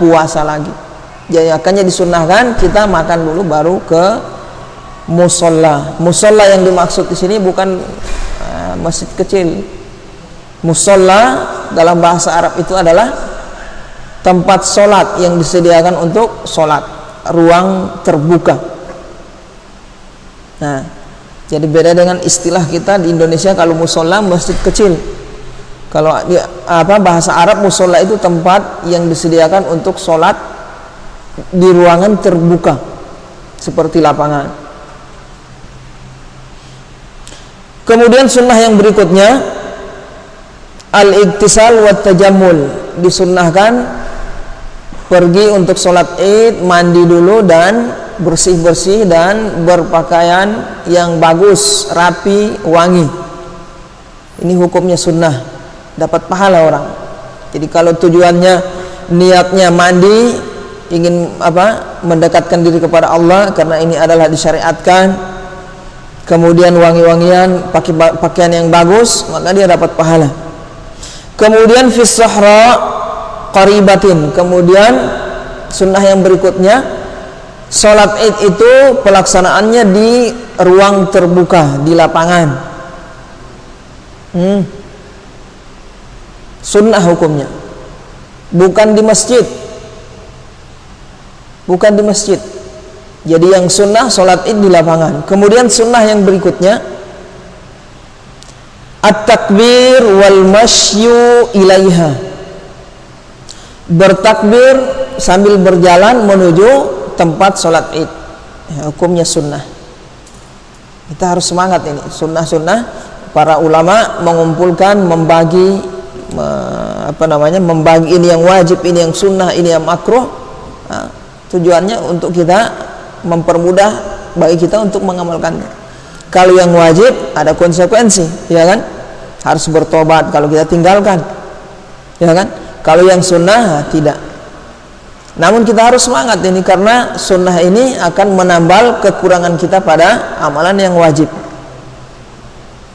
puasa lagi. Jadi akannya disunnahkan kita makan dulu baru ke musola. Musola yang dimaksud di sini bukan masjid kecil. Musola dalam bahasa Arab itu adalah tempat sholat yang disediakan untuk sholat, ruang terbuka. Nah, jadi beda dengan istilah kita di Indonesia, kalau musola masjid kecil. Kalau bahasa Arab musola itu tempat yang disediakan untuk sholat di ruangan terbuka seperti lapangan. Kemudian sunnah yang berikutnya al-iktisal wa tajammul, disunnahkan pergi untuk sholat id, mandi dulu dan bersih-bersih dan berpakaian yang bagus, rapi, wangi. Ini hukumnya sunnah, dapat pahala orang. Jadi kalau tujuannya niatnya mandi, ingin mendekatkan diri kepada Allah karena ini adalah disyariatkan, kemudian wangi-wangian, pakai pakaian yang bagus, maka dia dapat pahala. Kemudian fis sahra qaribatin, kemudian sunnah yang berikutnya, sholat id itu pelaksanaannya di ruang terbuka, di lapangan. Sunnah hukumnya, bukan di masjid, bukan di masjid. Jadi yang sunnah sholat id di lapangan. Kemudian sunnah yang berikutnya at-takbir wal masyu ilaiha, bertakbir sambil berjalan menuju tempat sholat id. Hukumnya sunnah. Kita harus semangat ini. Sunnah-sunnah para ulama mengumpulkan, membagi membagi ini yang wajib, ini yang sunnah, ini yang makruh. Tujuannya untuk kita mempermudah bagi kita untuk mengamalkannya. Kalau yang wajib ada konsekuensi, ya kan? Harus bertobat kalau kita tinggalkan, ya kan? Kalau yang sunnah tidak. Namun kita harus semangat ini karena sunnah ini akan menambal kekurangan kita pada amalan yang wajib.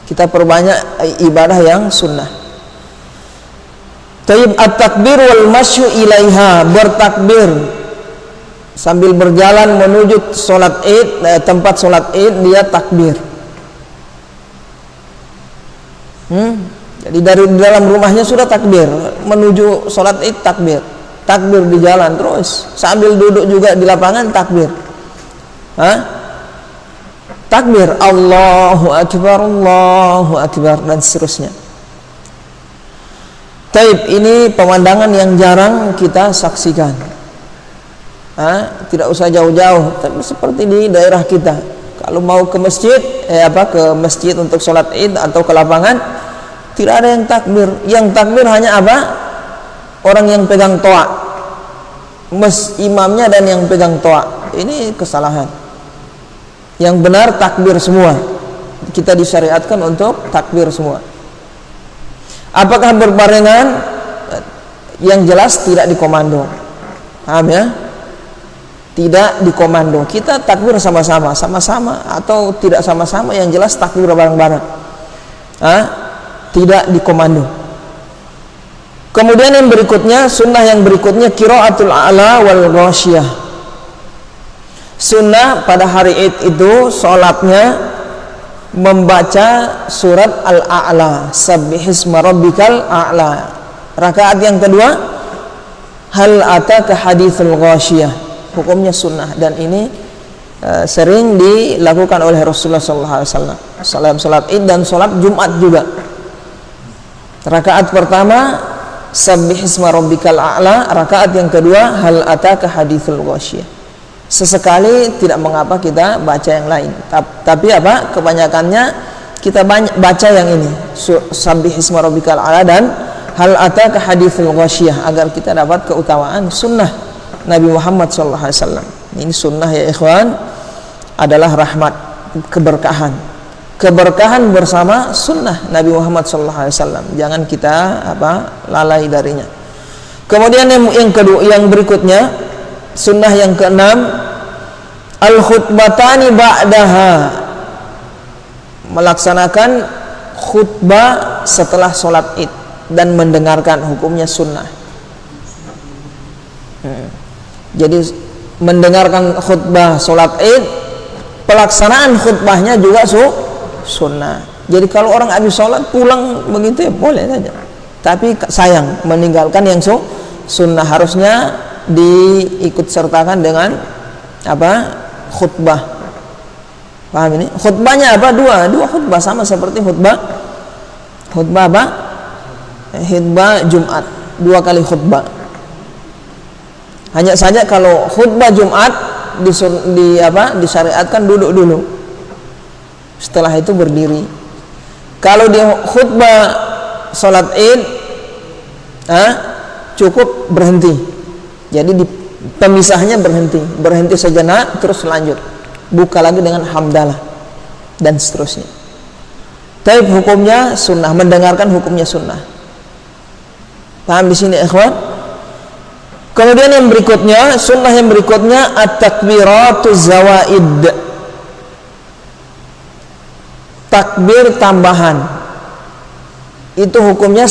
Kita perbanyak ibadah yang sunnah. Tayyib at-takbir wal masyu ilaiha, bertakbir sambil berjalan menuju sholat id, tempat sholat id dia takbir. Jadi dari dalam rumahnya sudah takbir, menuju sholat id takbir, takbir di jalan terus, sambil duduk juga di lapangan takbir. Takbir Allahu Akbar dan seterusnya. Taib, ini pemandangan yang jarang kita saksikan. Tidak usah jauh-jauh, tapi seperti di daerah kita, kalau mau ke masjid, ke masjid untuk sholat id atau ke lapangan, tidak ada yang takbir. Yang takbir hanya orang yang pegang toa, imamnya dan yang pegang toa. Ini kesalahan. Yang benar takbir semua. Kita disyariatkan untuk takbir semua. Apakah berbarengan? Yang jelas tidak dikomando. Paham ya? Tidak dikomando. Kita takbir sama-sama atau tidak sama-sama, yang jelas takbir bareng-bareng. Tidak dikomando. Kemudian yang berikutnya, sunnah yang berikutnya qiraatul a'la wal ghasyiyah. Sunnah pada hari id itu sholatnya membaca surat al-a'la, sabbihisma rabbikal a'la. Rakaat yang kedua, hal ataka haditsul ghasyiyah. Hukumnya sunnah, dan ini sering dilakukan oleh Rasulullah SAW. Salat id dan salat Jumat juga. Rakaat pertama sabbihisma rabbikal a'la, rakaat yang kedua hal ataka haditsul ghasyiyah. Sesekali tidak mengapa kita baca yang lain, tapi kebanyakannya kita baca yang ini, sabbihisma rabbikal a'la dan hal ataka haditsul ghasyiyah, agar kita dapat keutamaan sunnah Nabi Muhammad SAW. Ini sunnah ya ikhwan, adalah rahmat, keberkahan bersama sunnah Nabi Muhammad SAW. Jangan kita lalai darinya. Kemudian yang kedua, yang berikutnya, sunnah yang keenam, al-khutbatani ba'daha, melaksanakan khutbah setelah sholat id dan mendengarkan, hukumnya sunnah. Jadi mendengarkan khutbah sholat id, pelaksanaan khutbahnya juga sunnah. Jadi kalau orang habis sholat pulang begitu ya boleh saja, tapi sayang meninggalkan yang sunnah. Harusnya diikut sertakan dengan apa, khutbah. Paham ini? Khutbahnya apa? Dua khutbah, sama seperti khutbah apa? Khutbah Jumat, 2 kali khutbah. Hanya saja kalau khutbah Jumat disyariatkan duduk dulu, setelah itu berdiri. Kalau di khutbah salat id cukup berhenti. Jadi pemisahnya berhenti sejenak, terus lanjut buka lagi dengan hamdalah dan seterusnya. Tapi hukumnya sunnah, mendengarkan hukumnya sunnah. Paham di sini ikhwan? Kemudian yang berikutnya, sunnah yang berikutnya at-takbiratuz zawaid. Takbir tambahan. Itu hukumnya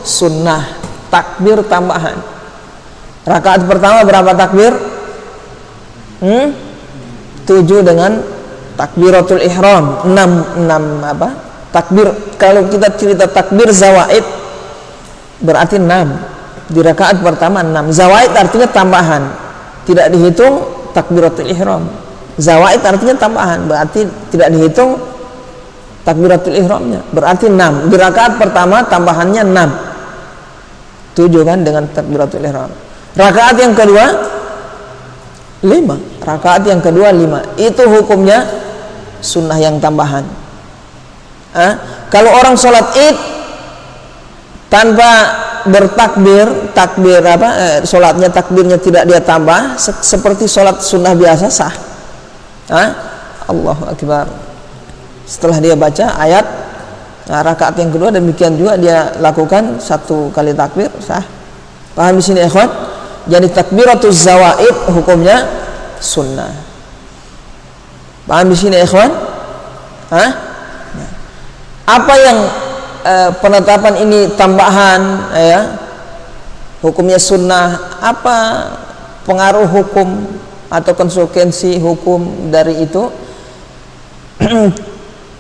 sunnah, takbir tambahan. Rakaat pertama berapa takbir? 7 dengan takbiratul ihram. 6 apa? Takbir. Kalau kita cerita takbir zawaid berarti 6. Di rakaat pertama 6. Zawaid artinya tambahan, tidak dihitung takbiratul ihram. Zawaid artinya tambahan, berarti tidak dihitung takbiratul ihramnya, berarti 6. Di rakaat pertama tambahannya 6. 7 kan dengan takbiratul ihram. Rakaat yang kedua 5. Rakaat yang kedua 5. Itu hukumnya sunnah yang tambahan. Kalau orang sholat id tanpa bertakbir, sholatnya takbirnya tidak dia tambah, seperti sholat sunnah biasa sah. Allahu Akbar. Setelah dia baca ayat, rakaat yang kedua demikian juga dia lakukan 1 kali takbir, sah. Paham di sini ikhwan? Jadi takbiratuz zawaid hukumnya sunnah. Paham di sini ikhwan? Apa yang penetapan ini tambahan hukumnya sunnah, apa pengaruh hukum atau konsekuensi hukum dari itu?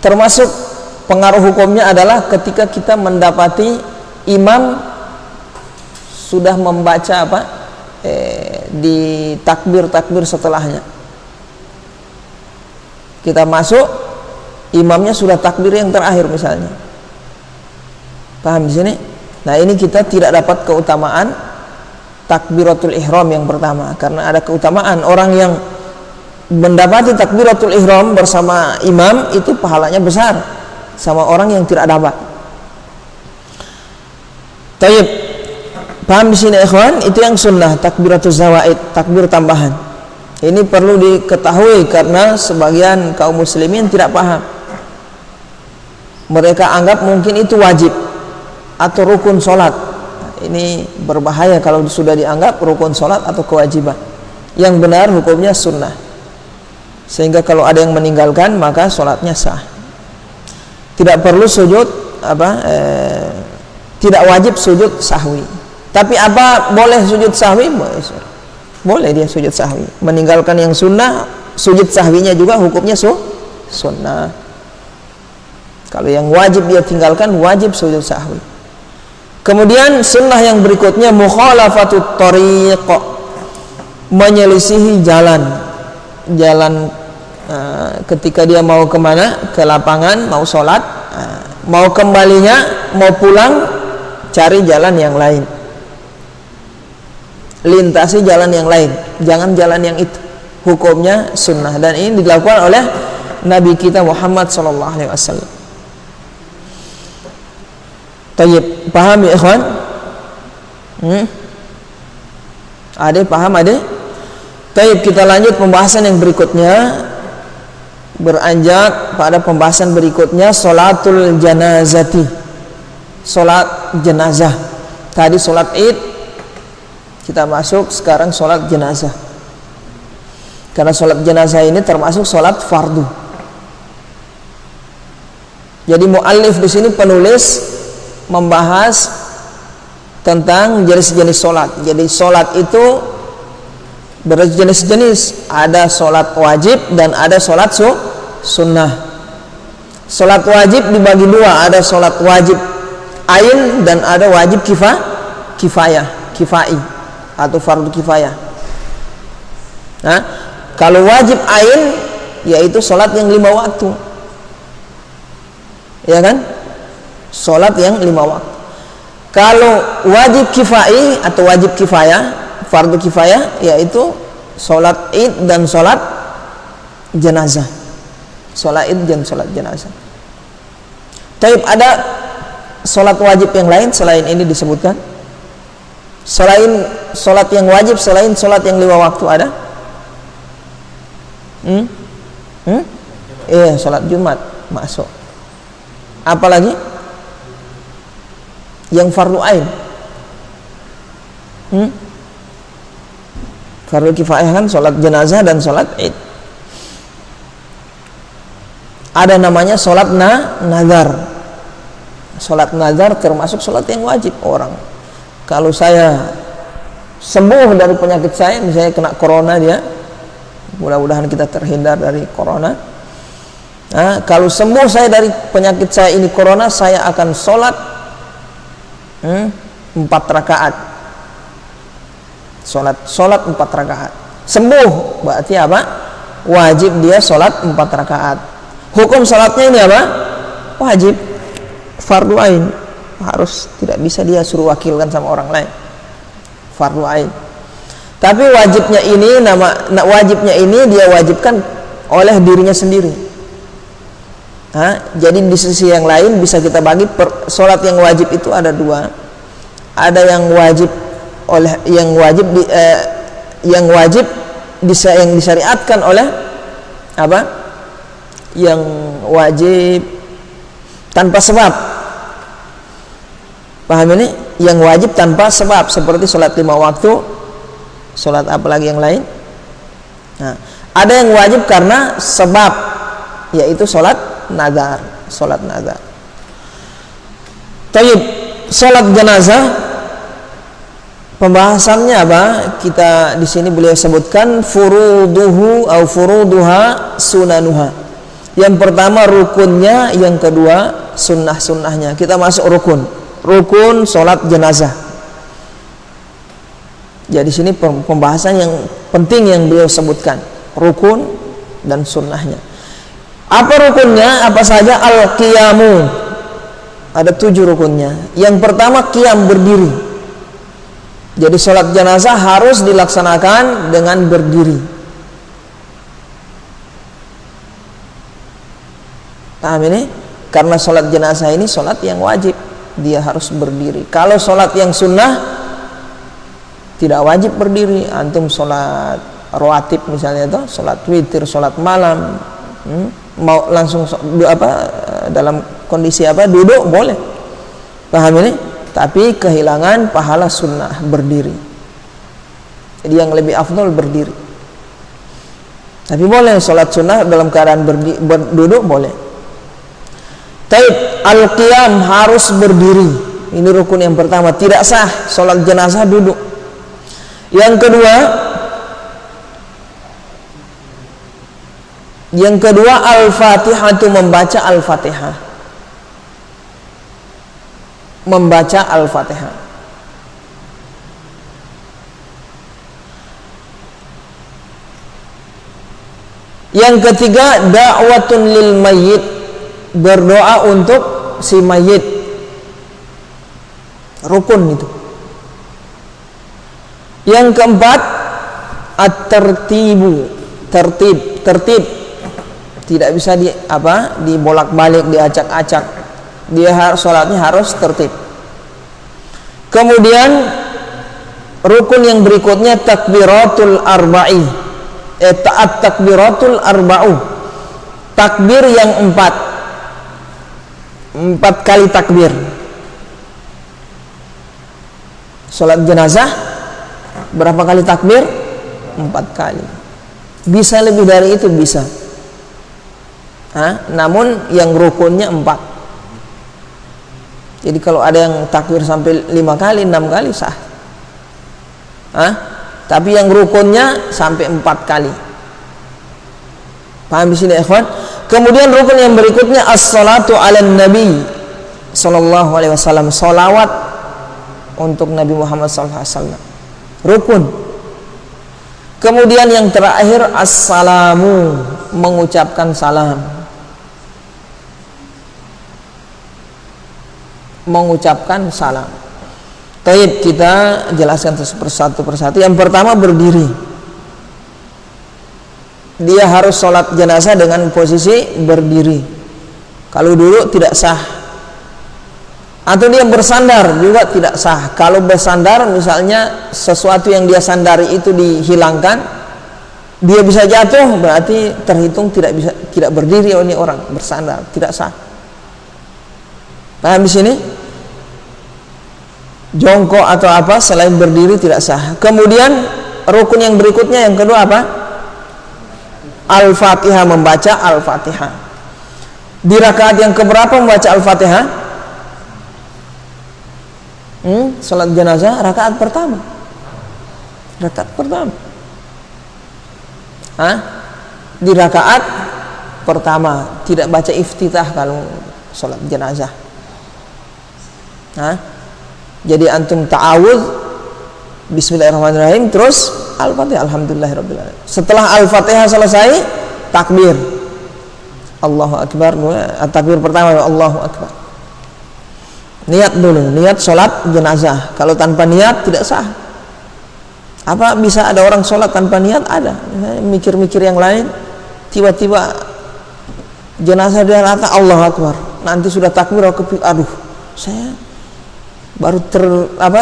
Termasuk pengaruh hukumnya adalah ketika kita mendapati imam sudah membaca di takbir setelahnya. Kita masuk, imamnya sudah takbir yang terakhir misalnya. Paham di sini? Nah, ini kita tidak dapat keutamaan takbiratul ihram yang pertama, karena ada keutamaan orang yang mendapati takbiratul ihram bersama imam itu pahalanya besar sama orang yang tidak dapat. Tayyib. Paham di sini ikhwan? Itu yang sunnah, takbiratul zawaid, takbir tambahan. Ini perlu diketahui karena sebagian kaum muslimin tidak paham. Mereka anggap mungkin itu wajib atau rukun sholat. Ini berbahaya kalau sudah dianggap rukun sholat atau kewajiban. Yang benar hukumnya sunnah, sehingga kalau ada yang meninggalkan maka sholatnya sah. Tidak perlu sujud tidak wajib sujud sahwi. Tapi apa boleh sujud sahwi? Boleh dia sujud sahwi. Meninggalkan yang sunnah, sujud sahwinya juga hukumnya sunnah. Kalau yang wajib dia tinggalkan, wajib sujud sahwi. Kemudian sunnah yang berikutnya mukhalafatut thariq, menyelisihi jalan ketika dia mau kemana, ke lapangan, mau sholat, mau kembalinya, mau pulang, cari jalan yang lain, lintasi jalan yang lain, jangan jalan yang itu. Hukumnya sunnah, dan ini dilakukan oleh Nabi kita Muhammad SAW. Tayyib, paham ya ikhwan? Ade paham ade? Tayyib, kita lanjut pembahasan yang berikutnya. Beranjak pada pembahasan berikutnya, sholatul janazati, sholat jenazah. Tadi sholat id, kita masuk sekarang sholat jenazah. Karena sholat jenazah ini termasuk sholat fardu. Jadi muallif di sini penulis membahas tentang jenis-jenis sholat. Jadi sholat itu berjenis-jenis, ada sholat wajib dan ada sholat sunnah. Sholat wajib dibagi dua, ada sholat wajib ain dan ada wajib kifai atau fardu kifayah. Nah, kalau wajib ain yaitu sholat yang 5 waktu, ya kan? Sholat yang 5 waktu. Kalau wajib kifai atau wajib kifayah, fardu kifayah, yaitu sholat id dan sholat jenazah. Sholat id dan sholat jenazah. Tapi ada sholat wajib yang lain selain ini disebutkan. Selain sholat yang wajib, selain sholat yang 5 waktu ada? Iya, sholat Jumat masuk. Apalagi yang fardu ain? Fardu kifayah kan sholat jenazah dan sholat id. Ada namanya sholat nazar. Sholat nazar termasuk sholat yang wajib orang. Kalau saya sembuh dari penyakit saya, misalnya kena corona dia, mudah-mudahan kita terhindar dari corona. Nah, kalau sembuh saya dari penyakit saya ini corona, saya akan sholat 4 rakaat. Sholat 4 rakaat. Sembuh berarti apa? Wajib dia sholat 4 rakaat. Hukum sholatnya ini apa? Wajib, fardu ain. Harus, tidak bisa dia suruh wakilkan sama orang lain. Fardu ain. Tapi wajibnya ini dia wajibkan oleh dirinya sendiri. Jadi di sisi yang lain bisa kita bagi sholat yang wajib itu ada 2. Ada yang wajib yang disyariatkan oleh apa? Yang wajib tanpa sebab. Paham ini? Yang wajib tanpa sebab, seperti sholat 5 waktu, sholat apalagi yang lain. Nah, ada yang wajib karena sebab, yaitu sholat nazar. Sholat nazar. Tayyib, sholat jenazah pembahasannya apa? Kita di sini beliau sebutkan furuduhu atau furuduha sunanuha. Yang pertama rukunnya, yang kedua sunnah-sunnahnya. Kita masuk rukun sholat jenazah. Jadi sini pembahasan yang penting yang beliau sebutkan, rukun dan sunnahnya. Apa rukunnya? Apa saja? Al-qiyamu. Ada 7 rukunnya. Yang pertama qiyam, berdiri. Jadi sholat jenazah harus dilaksanakan dengan berdiri. Paham ini? Karena sholat jenazah ini sholat yang wajib, dia harus berdiri. Kalau sholat yang sunnah tidak wajib berdiri. Antum sholat rawatib misalnya itu, sholat witir, sholat malam, mau langsung dalam kondisi duduk boleh. Paham ini? Tapi kehilangan pahala sunnah berdiri. Jadi yang lebih afdol berdiri. Tapi boleh sholat sunnah dalam keadaan duduk boleh. Taib, al-qiyam harus berdiri. Ini rukun yang pertama. Tidak sah sholat jenazah duduk. Yang kedua al-fatihah, itu membaca al-fatihah. Membaca al-fatihah. Yang ketiga da'watun lil mayyit, berdoa untuk si mayit. Rukun itu. Yang keempat at-tertibu, tertib. Tidak bisa dibolak-balik, diacak-acak. Sholatnya harus tertib. Kemudian rukun yang berikutnya takbiratul arba'i. Takbiratul arba'u. Takbir yang 4 kali takbir. Sholat jenazah berapa kali takbir? 4 kali. Bisa lebih dari itu, bisa. Namun yang rukunnya 4. Jadi kalau ada yang takbir sampai 5 kali, 6 kali sah. tapi yang rukunnya sampai 4 kali. Paham di sini, ikhwan? Kemudian rukun yang berikutnya as-salatu 'alan nabi sallallahu alaihi wasallam, salawat untuk Nabi Muhammad sallallahu alaihi wasallam. Rukun. Kemudian yang terakhir assalamu, mengucapkan salam. Mengucapkan salam. Baik, kita jelaskan satu persatu. Yang pertama berdiri. Dia harus sholat jenazah dengan posisi berdiri. Kalau duduk tidak sah. Atau dia bersandar juga tidak sah. Kalau bersandar misalnya sesuatu yang dia sandari itu dihilangkan, dia bisa jatuh, berarti terhitung tidak berdiri oleh orang, bersandar, tidak sah. Paham di sini? Jongkok atau apa selain berdiri tidak sah. Kemudian rukun yang berikutnya yang kedua apa? Al-Fatihah, membaca Al-Fatihah. Di rakaat yang keberapa membaca Al-Fatihah? Salat jenazah rakaat pertama. Rakaat pertama. Di rakaat pertama tidak baca iftitah kalau salat jenazah. Jadi antum ta'awudz, bismillahirrahmanirrahim, terus Al-Fatihah, alhamdulillahirabbil alamin. Setelah Al-Fatihah selesai, takbir. Allahu akbar. Takbir pertama Allahu akbar. Niat dulu, niat sholat jenazah. Kalau tanpa niat tidak sah. Apa bisa ada orang sholat tanpa niat? Ada. Mikir-mikir yang lain, tiba-tiba jenazah dia kata Allahu akbar. Nanti sudah takbir, aduh, saya baru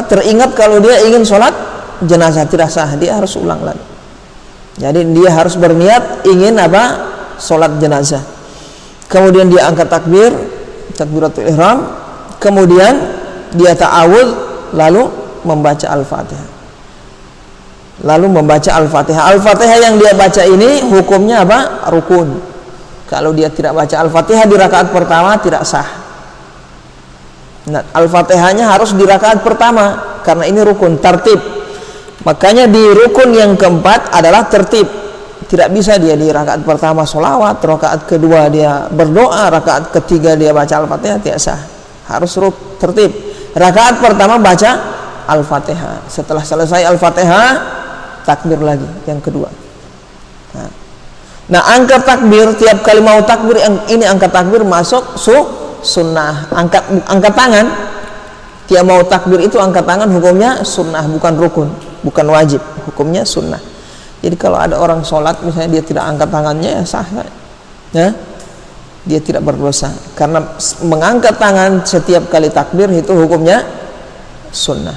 teringat kalau dia ingin sholat jenazah, tidak sah, dia harus ulang lagi. Jadi dia harus berniat ingin sholat jenazah. Kemudian dia angkat takbir, takbiratul ihram, kemudian dia ta'awudz, lalu membaca Al-Fatihah. Lalu membaca Al-Fatihah. Al-Fatihah yang dia baca ini hukumnya apa? Rukun. Kalau dia tidak baca Al-Fatihah di rakaat pertama tidak sah. Nah, Al-Fatihahnya harus di rakaat pertama karena ini rukun, tertib. Makanya di rukun yang keempat adalah tertib. Tidak bisa dia di rakaat pertama sholawat, rakaat kedua dia berdoa, rakaat ketiga dia baca Al-Fatihah, tidak sah. Harus tertib. Rakaat pertama baca Al-Fatihah. Setelah selesai Al-Fatihah, takbir lagi yang kedua. Nah, angkat takbir tiap kali mau takbir, ini angkat takbir masuk sunnah. Angkat tangan tiap mau takbir itu angkat tangan hukumnya sunnah, bukan rukun, bukan wajib, hukumnya sunnah. Jadi kalau ada orang sholat misalnya dia tidak angkat tangannya, ya sah, ya, dia tidak berdosa karena mengangkat tangan setiap kali takbir itu hukumnya sunnah.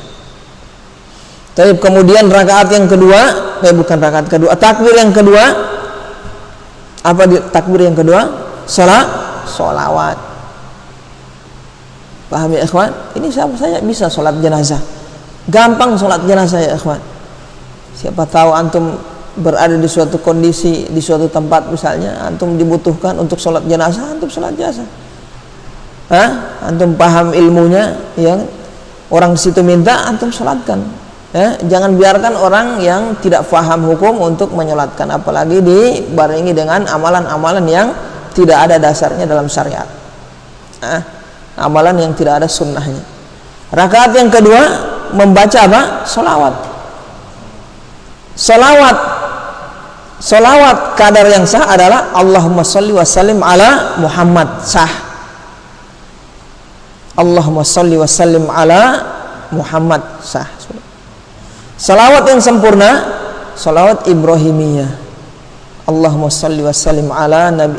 Tapi kemudian rakaat yang kedua, bukan rakaat kedua, takbir yang kedua, apa takbir yang kedua? Sholawat. Paham ya ikhwan? Ini saya bisa sholat jenazah, gampang sholat jenazah ya ikhwan. Siapa tahu antum berada di suatu kondisi, di suatu tempat misalnya antum dibutuhkan untuk sholat jenazah, antum sholat jenazah. Antum paham ilmunya, ya, orang situ minta antum sholatkan, ya. Jangan biarkan orang yang tidak paham hukum untuk menyolatkan, apalagi dibarengi dengan amalan-amalan yang tidak ada dasarnya dalam syariat, amalan yang tidak ada sunnahnya. Rakaat yang kedua membaca apa? Salawat kadar yang sah adalah Allahumma sholli wa sallim ala Muhammad, sah. Allahumma sholli wa sallim ala Muhammad, sah. Salawat yang sempurna, salawat Ibrahimiyah. Allahumma sholli wa sallim ala Nabi,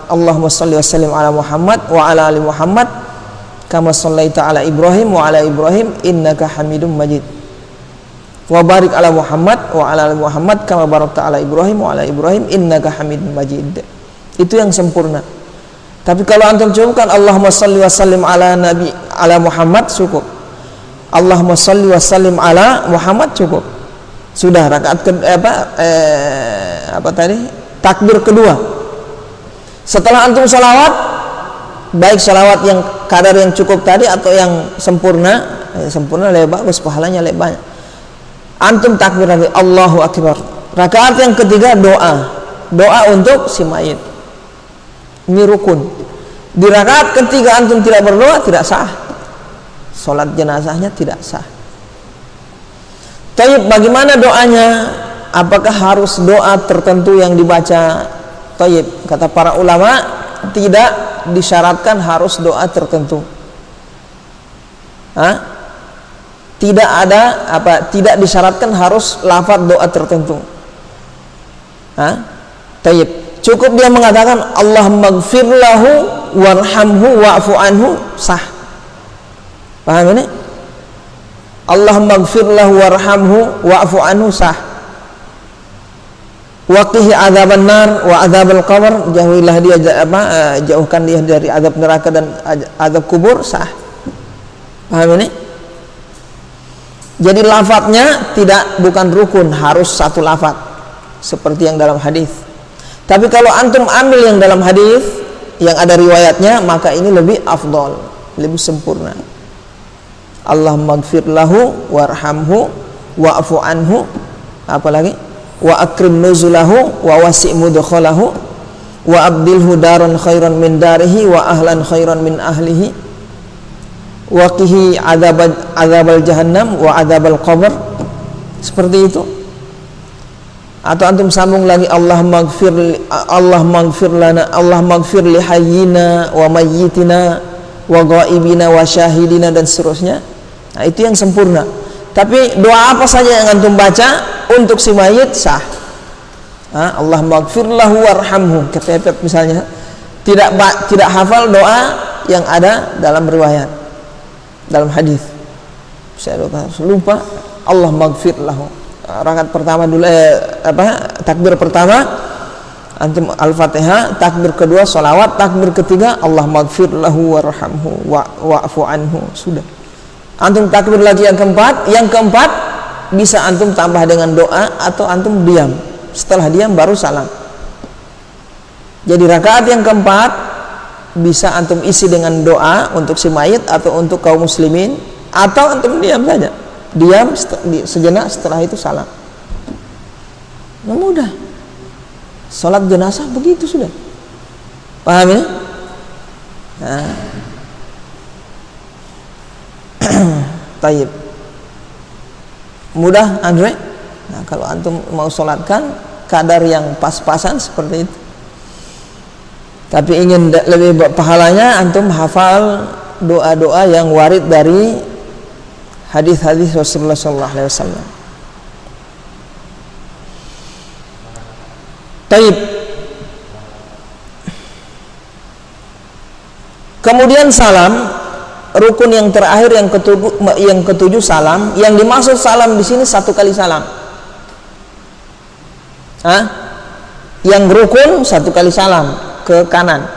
Allahumma sholli wa sallim ala Muhammad wa ala ali Muhammad kama shallaita ala Ibrahim wa ala Ibrahim innaka Hamidum Majid. Wa barik ala Muhammad wa ala ali Muhammad kama barakta ala Ibrahim wa ala Ibrahim innaka Hamidum Majid. Itu yang sempurna. Tapi kalau antum cukupkan Allahumma shalli wa sallim ala Nabi ala Muhammad, cukup. Allahumma shalli wa sallim ala Muhammad, cukup. Sudah rakaat takbir kedua. Setelah antum salawat, baik salawat yang kadar yang cukup tadi atau yang sempurna, sempurna lebih bagus, pahalanya lebih banyak. Antum takbir lagi, Allahu Akbar. Rakaat yang ketiga doa untuk si mayit. Ini rukun. Di rakaat ketiga antum tidak berdoa, tidak sah. Salat jenazahnya tidak sah. Taib, bagaimana doanya? Apakah harus doa tertentu yang dibaca? Taib, kata para ulama, tidak disyaratkan harus doa tertentu. Tidak disyaratkan harus lafaz doa tertentu. Taib, cukup dia mengatakan Allahumma gfir lahu warhamhu wa'fu anhu, sah. Paham ini? Allahumma gfir lahu warhamhu wa'fu anhu, sah. Waqihi adzaban nar wa adzabal qabr, jauhilah dia jauhkan dia dari azab neraka dan azab kubur, sah. Paham ini? Jadi lafadznya bukan rukun, harus satu lafadz seperti yang dalam hadis. Tapi kalau antum ambil yang dalam hadis yang ada riwayatnya, maka ini lebih afdol, lebih sempurna. Allahumma gfir lahu warhamhu wa'fu anhu, apalagi wa akrim nuzulahu wa wasi' mudkhalahu wa abdilhu daran khairan min darihi wa ahlan khairan min ahlihi wa qihi adzabal jahannam wa adzabal qabr. Seperti itu. Atau antum sambung lagi Allahumma gfir lana, Allahumma gfir li hayyina wa mayyitina wa ghaibina wa syahidina, dan seterusnya. Nah, itu yang sempurna. Tapi doa apa saja yang antum baca untuk si mayit sah. Allahumma gfir lahu warhamhu, kepepet misalnya, tidak hafal doa yang ada dalam riwayat, dalam hadis. Saya lupa. Allahumma gfir lahu. Rakaat pertama dulu takbir pertama antum Al-Fatihah, takbir kedua sholawat, takbir ketiga Allahumma gfir lahu warhamhu wa'fu anhu, sudah. Antum takbir lagi yang keempat bisa antum tambah dengan doa atau antum diam. Setelah diam baru salam. Jadi rakaat yang keempat bisa antum isi dengan doa untuk si mayit atau untuk kaum muslimin, atau antum diam saja. Diam sejenak, setelah itu salam. Nah, mudah. Salat jenazah begitu sudah. Paham ya? Nah. Taib. Mudah, Andre? Nah, kalau antum mau sholatkan kadar yang pas-pasan seperti itu. Tapi ingin lebih pahalanya, antum hafal doa-doa yang warid dari hadis-hadis Rasulullah SAW. Taib. Kemudian salam, rukun yang terakhir yang ketujuh salam. Yang dimaksud salam di sini satu kali salam. Yang rukun satu kali salam ke kanan.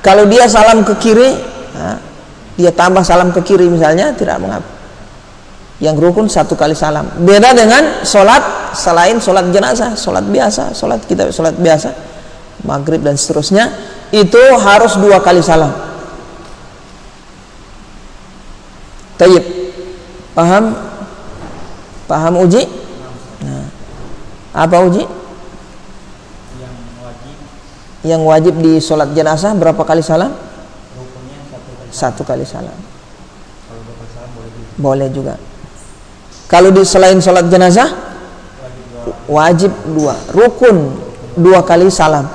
Kalau dia salam ke kiri, dia tambah salam ke kiri misalnya, tidak mengapa. Yang rukun satu kali salam. Beda dengan sholat selain sholat jenazah, sholat biasa, sholat biasa, maghrib dan seterusnya, itu harus dua kali salam. Taib. Paham Uji? Nah, apa Uji? Yang wajib di sholat jenazah berapa kali salam? Rukunnya satu kali salam. Kalau dua kali salam boleh juga. Kalau di selain sholat jenazah wajib dua. Rukun dua kali salam.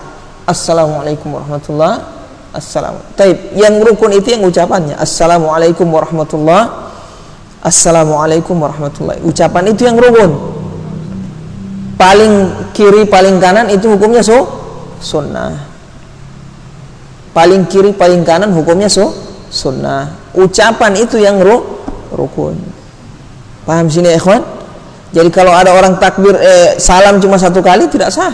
Assalamualaikum warahmatullahi wabarakatuh. Taib. Yang rukun itu yang ucapannya Assalamualaikum warahmatullahi. Assalamualaikum warahmatullahi. Ucapan itu yang rukun. Paling kiri paling kanan itu hukumnya sunnah. Paling kiri paling kanan hukumnya sunnah. Ucapan itu yang rukun. Paham sini ikhwan? Jadi kalau ada orang takbir salam cuma satu kali tidak sah.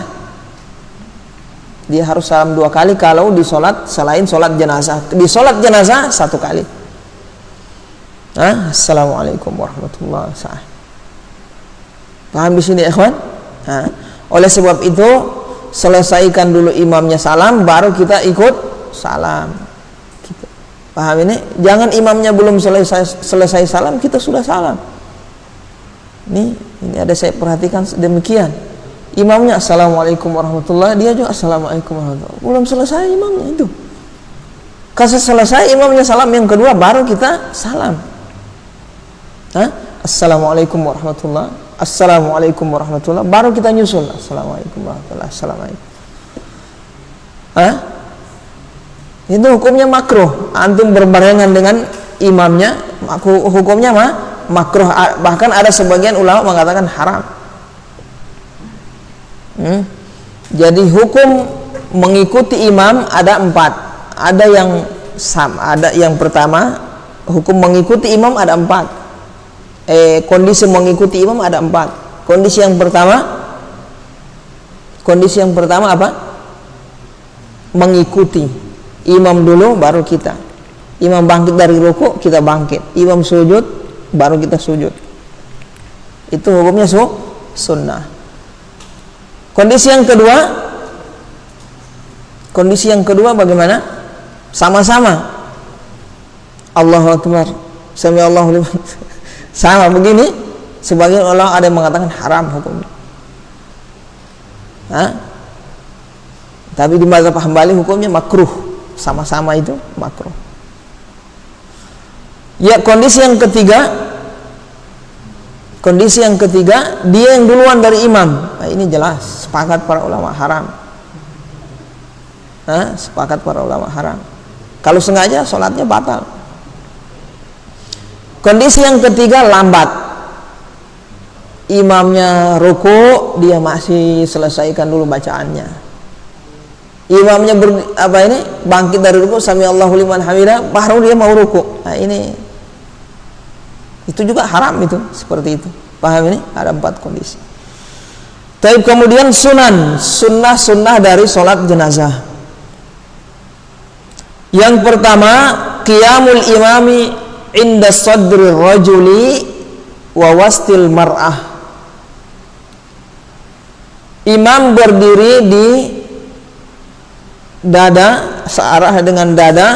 Dia harus salam dua kali kalau di sholat selain sholat jenazah. Di sholat jenazah satu kali. Assalamualaikum warahmatullahi wabarakatuh. Paham di sini ikhwan? Oleh sebab itu selesaikan dulu imamnya salam, baru kita ikut salam. Gitu. Paham ini? Jangan imamnya belum selesai salam kita sudah salam. Ini Ini ada saya perhatikan demikian. Imamnya assalamualaikum warahmatullahi, dia juga assalamualaikum warahmatullahi. Belum selesai imamnya itu. Kalau selesai imamnya salam yang kedua, baru kita salam. Assalamualaikum warahmatullahi, assalamualaikum warahmatullahi, baru kita nyusul assalamualaikum warahmatullahi, assalamualaikum. Itu hukumnya makruh. Antum berbarengan dengan imamnya, hukumnya makruh. Bahkan ada sebagian ulama mengatakan haram. Jadi hukum mengikuti imam ada 4. Ada yang sama, ada yang pertama, hukum mengikuti imam ada 4. Kondisi mengikuti imam ada 4. Kondisi yang pertama apa? Mengikuti imam dulu baru kita. Imam bangkit dari ruku, kita bangkit. Imam sujud, baru kita sujud. Itu hukumnya sunnah. Kondisi yang kedua bagaimana? Sama-sama Allahu Akbar, sami Allahu liman. Sama begini. Sebagian ulama ada yang mengatakan haram hukumnya. Tapi di mazhab Hambali hukumnya makruh. Sama-sama itu makruh. Ya, kondisi yang ketiga, dia yang duluan dari imam. Ini jelas sepakat para ulama haram. Sepakat para ulama haram. Kalau sengaja sholatnya batal. Kondisi yang ketiga, lambat. Imamnya ruku, dia masih selesaikan dulu bacaannya. Imamnya bangkit dari ruku, sami Allahu liman hamidah, baru dia mau ruku. Itu juga haram itu, seperti itu. Paham ini? Ada 4 kondisi. Tapi kemudian sunnah dari sholat jenazah. Yang pertama, qiyamul imami inda sadri rajuli wa wastil mar'ah. Imam berdiri di dada, searah dengan dada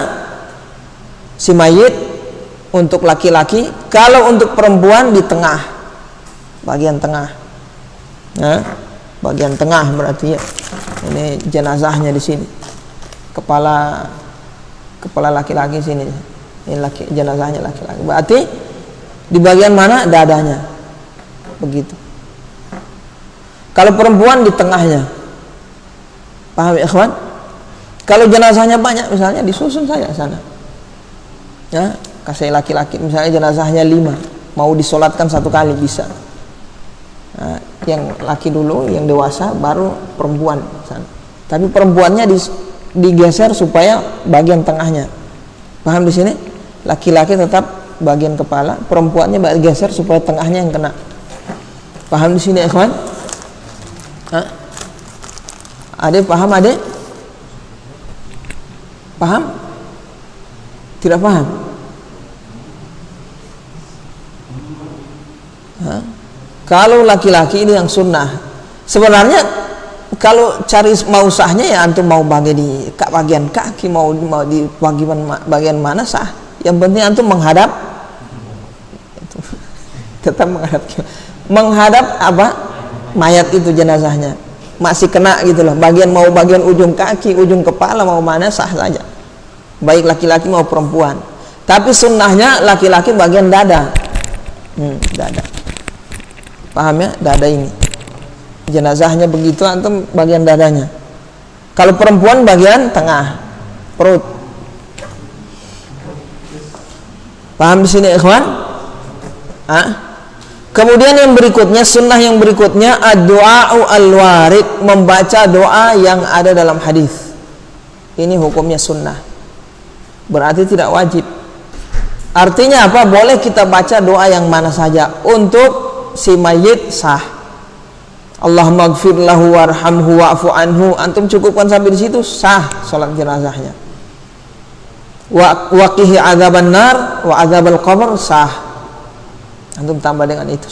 si mayit untuk laki-laki. Kalau untuk perempuan di tengah, bagian tengah. Bagian tengah berarti ya. Ini jenazahnya di sini. Kepala laki-laki sini. Ini jenazahnya laki-laki. Berarti di bagian mana? Dadanya. Begitu. Kalau perempuan di tengahnya. Paham ya, ikhwan? Kalau jenazahnya banyak, misalnya disusun saja sana. Kasih laki-laki, misalnya jenazahnya 5, mau disolatkan 1 kali bisa. Yang laki dulu, yang dewasa, baru perempuan sana. Tapi perempuannya digeser supaya bagian tengahnya. Paham di sini? Laki-laki tetap bagian kepala, perempuannya geser supaya tengahnya yang kena. Paham di sini, ikhwan? Adek paham, adek? Paham? Tidak paham? Kalau laki-laki ini yang sunnah. Sebenarnya kalau cari mau sahnya ya antum mau bagian kaki, mau di bagian mana sah. Yang penting antum menghadap, tetap menghadap apa? Mayat itu, jenazahnya. Masih kena gitu loh. Bagian ujung kaki, ujung kepala, mau mana sah saja. Baik laki-laki mau perempuan. Tapi sunnahnya laki-laki bagian dada. Dada. Paham ya? Dada ini. Jenazahnya begitu, antum bagian dadanya. Kalau perempuan bagian tengah, perut. Paham di sini, ikhwan? Kemudian yang berikutnya, sunnah yang berikutnya, ad-du'a'u al-warid, membaca doa yang ada dalam hadis. Ini hukumnya sunnah. Berarti tidak wajib. Artinya apa? Boleh kita baca doa yang mana saja untuk si mayit sah. Allahumma gfir lahu warhamhu wa'fu anhu. Antum cukupkan sampai di situ, sah salat jenazahnya. Wa qihi adzaban nar wa adzabal qabr, sah. Antum tambah dengan itu.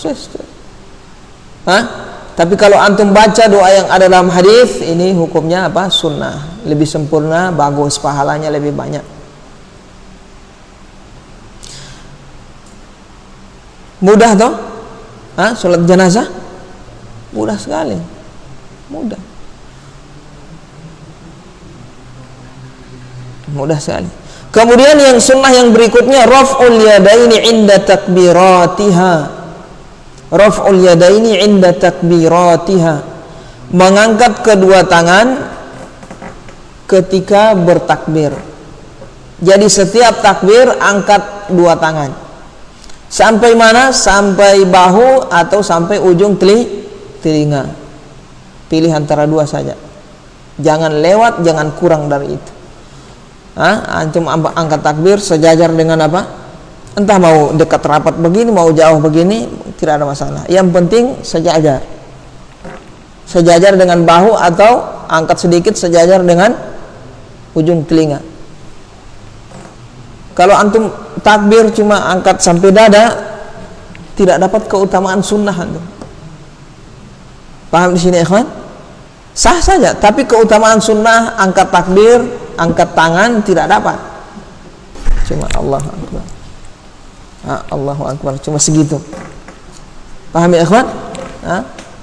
Tapi kalau antum baca doa yang ada dalam hadis, ini hukumnya apa? Sunnah. Lebih sempurna, bagus, pahalanya lebih banyak. Mudah toh? Sholat jenazah mudah sekali, mudah sekali. Kemudian yang sunnah yang berikutnya raf'ul yadaini inda takbiratiha. Raf'ul yadaini inda takbiratiha, mengangkat kedua tangan ketika bertakbir. Jadi setiap takbir angkat dua tangan. Sampai mana? Sampai bahu atau sampai ujung telinga. Pilih antara dua saja. Jangan lewat, jangan kurang dari itu. Antum angkat takbir sejajar dengan apa? Entah mau dekat rapat begini, mau jauh begini, tidak ada masalah. Yang penting sejajar. Sejajar dengan bahu atau angkat sedikit sejajar dengan ujung telinga. Kalau antum takbir cuma angkat sampai dada, tidak dapat keutamaan sunnah antum. Paham di sini, ikhwan? Sah saja, tapi keutamaan sunnah angkat takbir, angkat tangan tidak dapat. Cuma Allahu Akbar. Allahu Akbar, cuma segitu. Paham ya, ikhwan?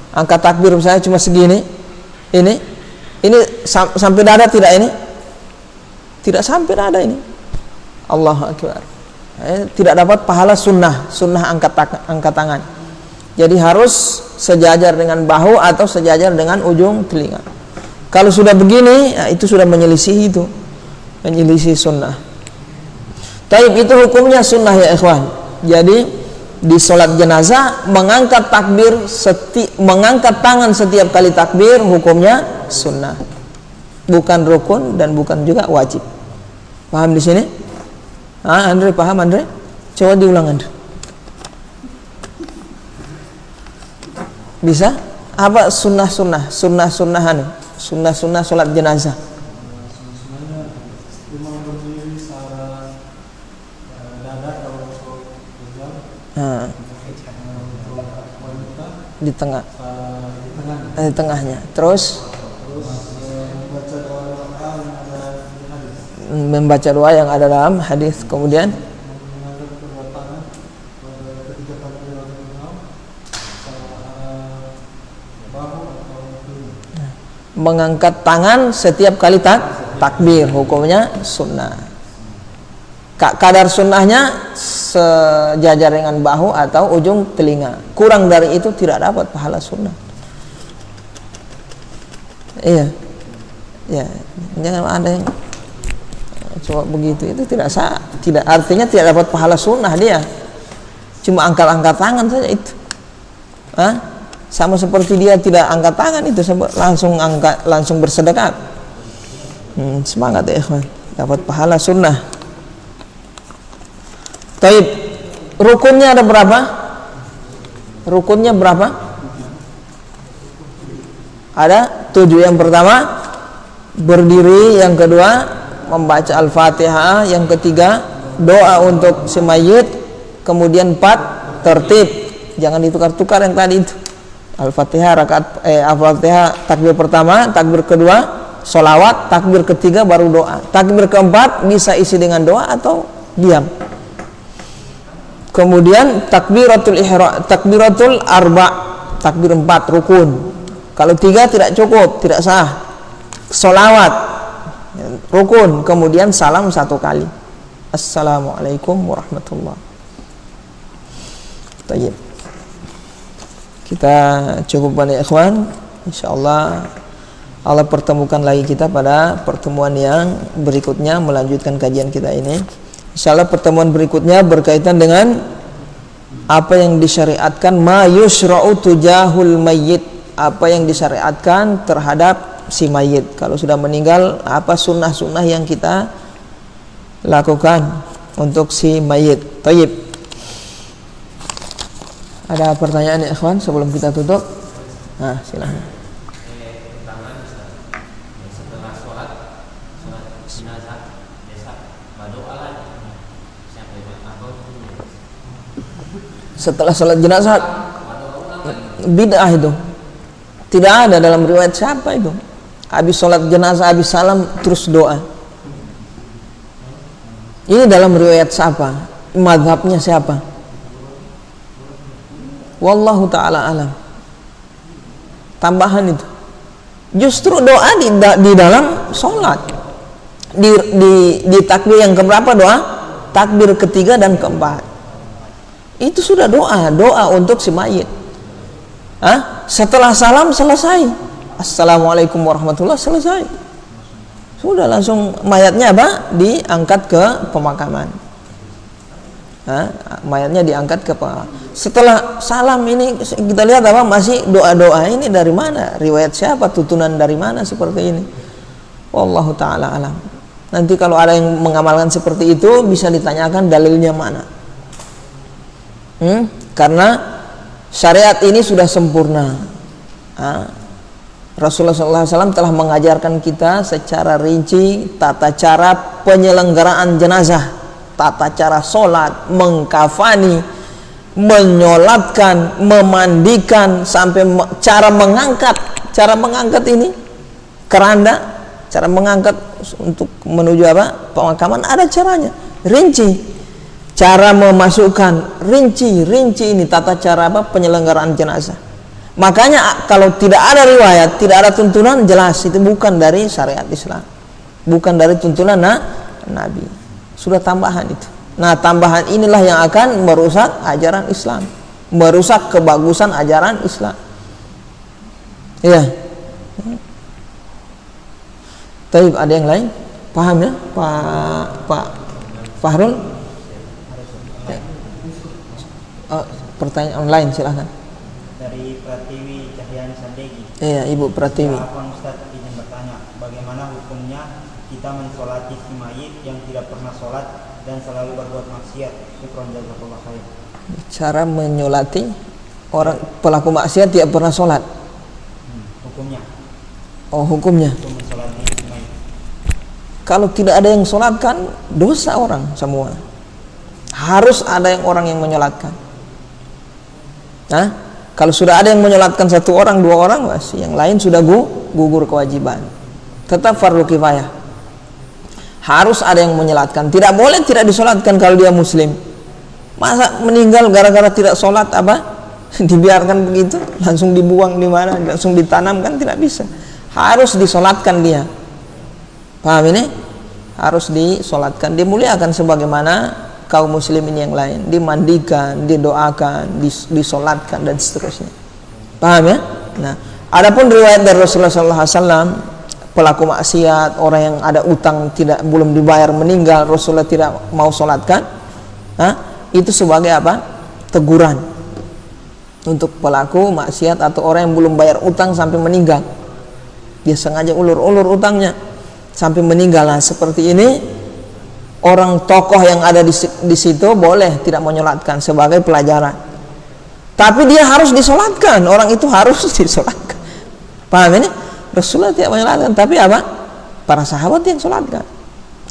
Angkat takbir saya cuma segini. Ini sampai dada tidak ini? Tidak sampai dada ini. Allahu Akbar. Tidak dapat pahala sunnah angkat tangan. Jadi harus sejajar dengan bahu atau sejajar dengan ujung telinga. Kalau sudah begini, itu sudah menyelisih sunnah. Taib, itu hukumnya sunnah ya ikhwan. Jadi di sholat jenazah mengangkat tangan setiap kali takbir hukumnya sunnah, bukan rukun dan bukan juga wajib. Paham di sini? Andre, paham Andre? Coba diulang Andre. Bisa? Apa sunnah-sunnah sholat jenazah? Di tengahnya. Terus membaca doa yang ada dalam hadis. Kemudian mengangkat tangan setiap kali takbir hukumnya sunnah. Kadar sunnahnya sejajar dengan bahu atau ujung telinga. Kurang dari itu tidak dapat pahala sunnah. Iya. Jangan ada yang coba begitu, itu tidak sah. Tidak, artinya tidak dapat pahala sunnah dia. Cuma angkat tangan saja itu. Sama seperti dia tidak angkat tangan itu langsung bersedekah. Semangat ya ikhwan, dapat pahala sunnah. Taib, rukunnya ada berapa? Rukunnya berapa? Ada 7. Yang pertama berdiri, yang kedua membaca Al-Fatihah, yang ketiga doa untuk si mayit, kemudian 4 tertib, jangan ditukar-tukar yang tadi itu. Al-Fatihah Al-Fatihah takbir pertama, takbir kedua sholawat, takbir ketiga baru doa, takbir keempat bisa isi dengan doa atau diam. Kemudian takbiratul arba, takbir 4 rukun. Kalau 3 tidak cukup, tidak sah. Sholawat rukun, kemudian salam 1 kali. Assalamualaikum warahmatullahi wabarakatuh. Kita cukupkan ya ikhwan. Insyaallah Allah pertemukan lagi kita pada pertemuan yang berikutnya, melanjutkan kajian kita ini. Insyaallah pertemuan berikutnya berkaitan dengan apa yang disyariatkan, ma yusra'u tujahul mayyit, apa yang disyariatkan terhadap si mayit kalau sudah meninggal, apa sunnah-sunnah yang kita lakukan untuk si mayit. Tayyib. Ada pertanyaan ya ikhwan sebelum kita tutup? Silahkan. Setelah sholat jenazah berdoa lagi. Setelah sholat jenazah bid'ah itu. Tidak ada dalam riwayat siapa itu. Habis sholat jenazah, habis salam terus doa. Ini dalam riwayat siapa? Mazhabnya siapa? Wallahu taala alam. Tambahan itu. Justru doa di dalam sholat. Di takbir yang keberapa doa? Takbir ketiga dan keempat. Itu sudah doa untuk si mayit. Setelah salam selesai. Assalamualaikum warahmatullahi, selesai. Sudah langsung mayatnya apa? Diangkat ke pemakaman. Mayatnya diangkat ke pemakaman. Setelah salam ini kita lihat apa? Masih doa-doa ini dari mana? Riwayat siapa? Tutunan dari mana seperti ini? Wallahu taala alam. Nanti kalau ada yang mengamalkan seperti itu bisa ditanyakan dalilnya mana. Karena syariat ini sudah sempurna. Rasulullah SAW telah mengajarkan kita secara rinci tata cara penyelenggaraan jenazah, tata cara sholat, mengkafani, menyolatkan, memandikan, sampai cara mengangkat ini keranda, cara mengangkat untuk menuju apa? Pemakaman ada caranya, rinci. Cara memasukkan rinci ini tata cara apa? Penyelenggaraan jenazah. Makanya kalau tidak ada riwayat, tidak ada tuntunan, jelas itu bukan dari syariat Islam, bukan dari tuntunan Nabi. Sudah tambahan itu. Nah, tambahan inilah yang akan merusak ajaran Islam, merusak kebagusan ajaran Islam. Iya. Tapi ada yang lain? Paham ya, Pak Fahrul? Ya. Pertanyaan online silahkan. Dari Pratiwi Cahyani Sandegi. Iya, Ibu Pratiwi. Afwan Ustaz ingin bertanya, bagaimana hukumnya kita mensolati si mayit yang tidak pernah sholat dan selalu berbuat maksiat? Syukran jazakallah khair. Cara menyolati orang pelaku maksiat tidak pernah sholat. Hukumnya. Oh, hukumnya. Hukum mensolati si mayit. Kalau tidak ada yang sholatkan, dosa orang semua. Harus ada orang yang menyolatkan. Kalau sudah ada yang menyolatkan satu orang, dua orang, yang lain sudah gugur kewajiban. Tetap fardu kifayah. Harus ada yang menyolatkan. Tidak boleh tidak disolatkan kalau dia muslim. Masa meninggal gara-gara tidak sholat apa? Dibiarkan begitu, langsung dibuang di mana, langsung ditanam, kan tidak bisa. Harus disolatkan dia. Paham ini? Harus disolatkan, dimuliakan sebagaimana kaum muslimin yang lain, dimandikan, didoakan, disolatkan dan seterusnya. Paham ya? Nah, adapun riwayat dari Rasulullah SAW, pelaku maksiat, orang yang ada utang belum dibayar meninggal, Rasulullah tidak mau solatkan, itu sebagai apa? Teguran untuk pelaku maksiat atau orang yang belum bayar utang sampai meninggal. Dia sengaja ulur utangnya sampai meninggal. Nah, seperti ini orang tokoh yang ada di situ boleh tidak menyolatkan sebagai pelajaran. Tapi dia harus disolatkan, orang itu harus disolatkan. Paham ini? Rasulullah tidak menyolatkan, tapi apa? Para sahabat yang solatkan.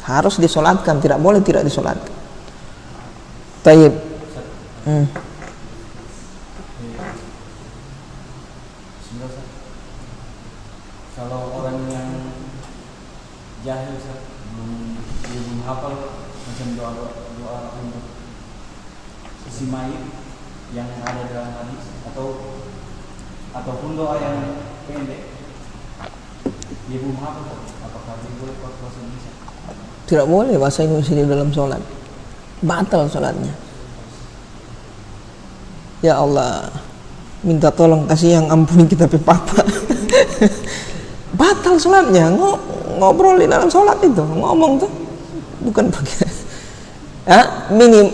Harus disolatkan, tidak boleh tidak disolatkan. Tayyib. Kalau orang yang jahil belum hafal macam doa untuk si mayit yang ada dalam hadis ataupun doa yang pendek, dia belum hafal, apakah dia boleh bahasa Indonesia? Tidak boleh bahasa Indonesia di dalam sholat, batal sholatnya. Ya Allah, minta tolong kasih yang ampuni kita papa. Batal sholatnya. Ngobrol di dalam sholat itu, ngomong tuh bukan pakai minim.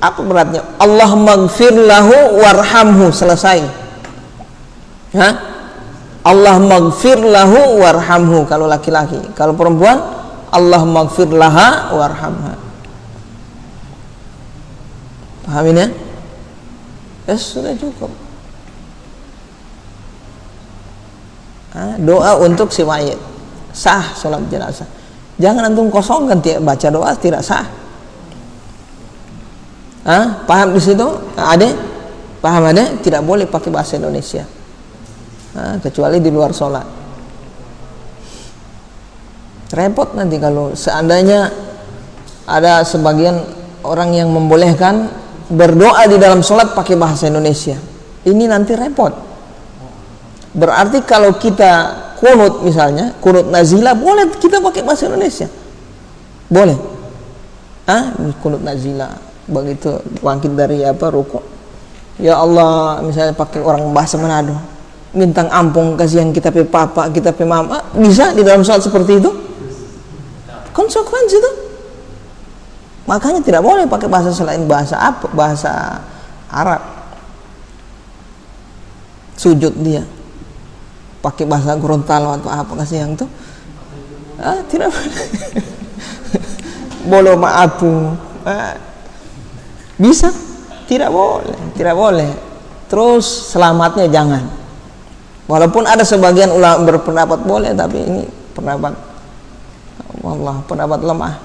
Apa beratnya? Allahumma gfir lahu warhamhu, selesai. Allahumma gfir lahu warhamhu kalau laki-laki. Kalau perempuan, Allahumma gfir laha warhamha. Pahamin ya? Ya sudah cukup. Doa untuk si mayit sah sholat jenazah. Jangan antum kosongkan, baca doa tidak sah. Paham di situ? Ade? Paham ade? Tidak boleh pakai bahasa Indonesia. Kecuali di luar sholat. Repot nanti kalau seandainya ada sebagian orang yang membolehkan berdoa di dalam sholat pakai bahasa Indonesia. Ini nanti repot. Berarti kalau kita kunut misalnya, kunut nazilah, boleh kita pakai bahasa Indonesia. Boleh. Kunut nazilah. Begitu bangkit dari rukuk. Ya Allah, misalnya pakai orang bahasa Manado. Minta ampun kasihan kita pe papa, kita pe mama. Bisa di dalam salat seperti itu? Konsekuensi itu. Makanya tidak boleh pakai bahasa selain bahasa Arab. Sujud dia pakai bahasa Gorontalo atau apa kasih yang itu, tidak boleh. Bolo maapu, bisa? Tidak boleh. Terus selamatnya jangan. Walaupun ada sebagian ulama berpendapat boleh, tapi ini pendapat lemah.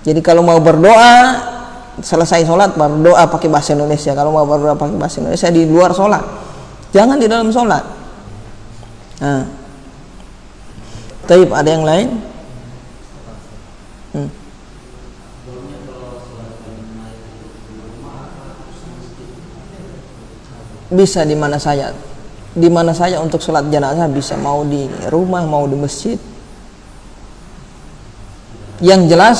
Jadi kalau mau berdoa selesai sholat baru doa pakai bahasa Indonesia. Kalau mau berdoa pakai bahasa Indonesia di luar sholat, jangan di dalam sholat. Taib, ada yang lain? Bisa di mana saja untuk sholat jenazah, bisa mau di rumah mau di masjid. Yang jelas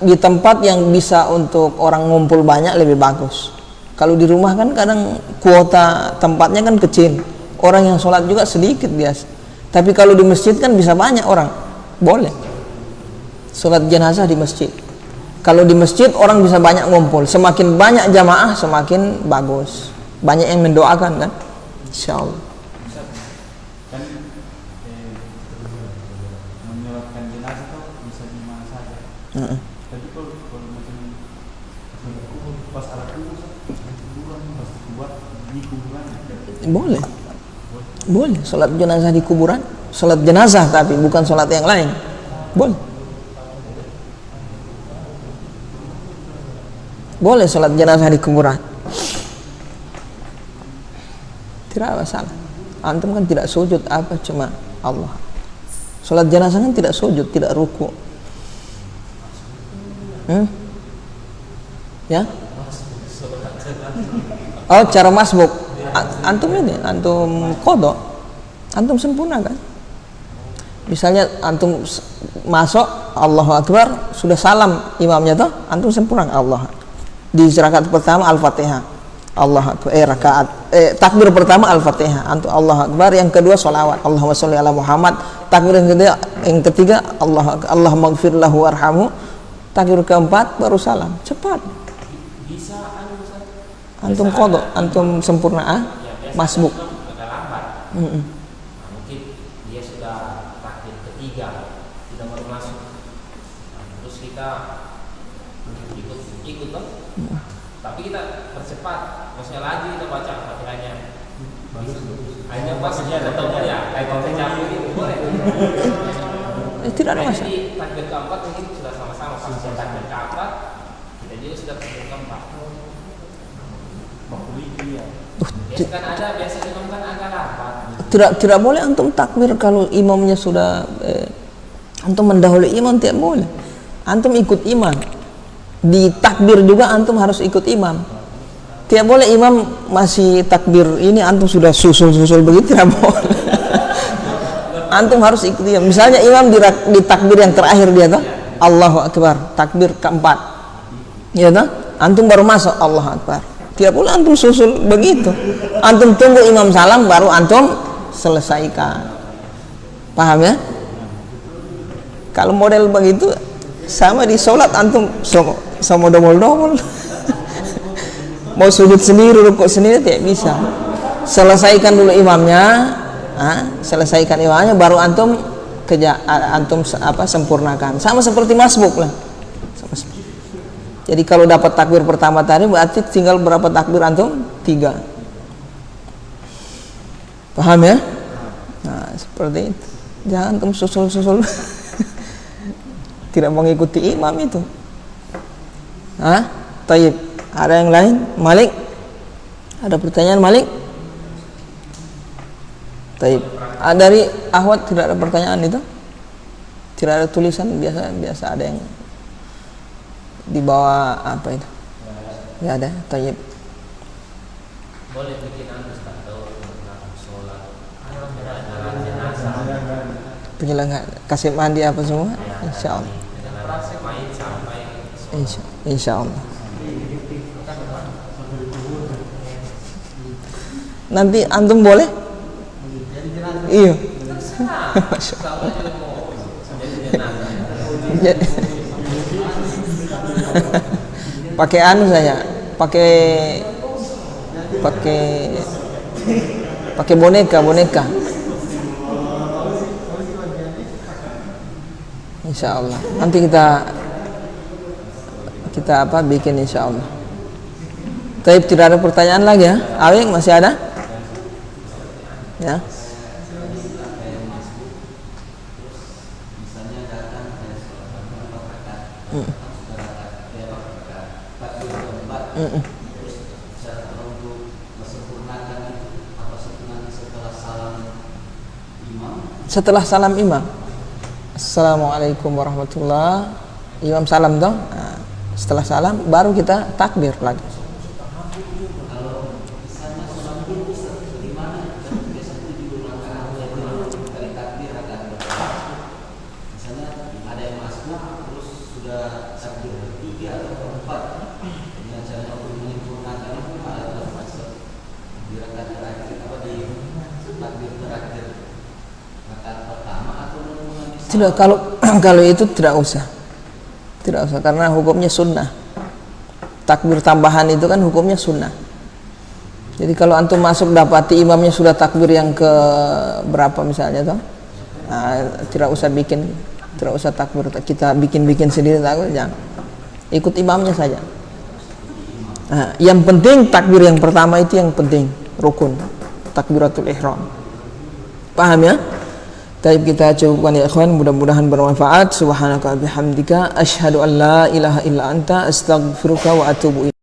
di tempat yang bisa untuk orang ngumpul banyak lebih bagus. Kalau di rumah kan kadang kuota tempatnya kan kecil, orang yang sholat juga sedikit biasa. Tapi kalau di masjid kan bisa banyak orang, boleh sholat jenazah di masjid. Kalau di masjid orang bisa banyak ngumpul, semakin banyak jamaah semakin bagus, banyak yang mendoakan kan, insyaallah. Kan menyolatkan jenazah itu bisa di mana saja. Tapi kalau macam pas alat kubur, pas buat di kuburan, boleh sholat jenazah di kuburan, sholat jenazah tapi bukan sholat yang lain, boleh sholat jenazah di kuburan, tidak masalah. Antum kan tidak sujud cuma Allah. Sholat jenazah kan tidak sujud, tidak ruku. Ya? Oh, cara masbuk. Antum qadha. Antum sempurnakan. Misalnya antum masuk Allahu Akbar, sudah salam imamnya toh, antum sempurnakan Allah. Di rakaat pertama Al-Fatihah. Allah Akbar, takbir pertama Al-Fatihah, antum Allah Akbar, yang kedua sholawat, Allahumma sholli ala Muhammad, takbir yang ketiga Allah maghfir lahu warhamhu, takbir keempat baru salam. Cepat. Bisa Antum qadha, antum sempurna masbuk. agak lambat. Mungkin dia sudah takbir ketiga, tidak baru masuk. Terus kita ikut toh. Tapi kita percepat, maksudnya lagi kita baca Fatihahnya. Hanya maksudnya ketemu ya, kayak tercapai itu boleh. Tidak ada masalah. Jadi takbir keempat mungkin sudah sama-sama pas takbir keempat, kita juga sudah takbir keempat. Biasa kan ada, biasa imam kan agak lambat. Tidak boleh antum takbir kalau imamnya sudah antum mendahului imam, tidak boleh. Antum ikut imam. Di takbir juga antum harus ikut imam. Tidak boleh imam masih takbir ini antum sudah susul begitu, tidak boleh. Antum harus ikut imam. Misalnya imam di takbir yang terakhir dia tuh Allahu Akbar, takbir keempat. Ya toh? Antum baru masuk Allahu Akbar. Tidak boleh antum susul begitu. Antum tunggu imam salam baru antum selesaikan. Paham ya? Kalau model begitu sama di sholat antum sama domol-domol. Mau sujud sendiri, rukuk sendiri tidak bisa. Selesaikan dulu imamnya, baru antum sempurnakan. Sama seperti masbuk lah. Jadi kalau dapat takbir pertama tadi berarti tinggal berapa takbir antum? 3. Paham ya? Nah, seperti itu. Jangan antum susul. Tidak mengikuti imam itu. Taib. Ada yang lain? Malik? Ada pertanyaan Malik? Taib. Dari Ahwat tidak ada pertanyaan itu? Tidak ada tulisan, biasa ada yang di bawah apa itu? Enggak ada. Taib. Boleh bikin Ustaz. penyelenggara kasih mandi apa semua, insya Allah. main sampai Insya Allah. Nanti antum boleh? Iya. Pakai anu saya, pakai boneka. Insya Allah. Nanti kita apa bikin insya Allah. Tapi tidak ada pertanyaan lagi ya? Awing masih ada? Ya. Setelah salam imam, assalamualaikum warahmatullah, imam salam dong. Nah, setelah salam baru kita takbir lagi. Tidak, kalau itu tidak usah karena hukumnya sunnah. Takbir tambahan itu kan hukumnya sunnah. Jadi kalau antum masuk dapati imamnya sudah takbir yang ke berapa misalnya toh, nah, tidak usah takbir kita bikin sendiri, takbir jangan, ikut imamnya saja. Nah, yang penting takbir yang pertama itu yang penting, rukun takbiratul ihram. Paham ya? Taib kita cukupkan ya ikhwan, mudah-mudahan bermanfaat. Subhanaka bihamdika asyhadu an la ilaha illa anta astaghfiruka wa atubu ilaik.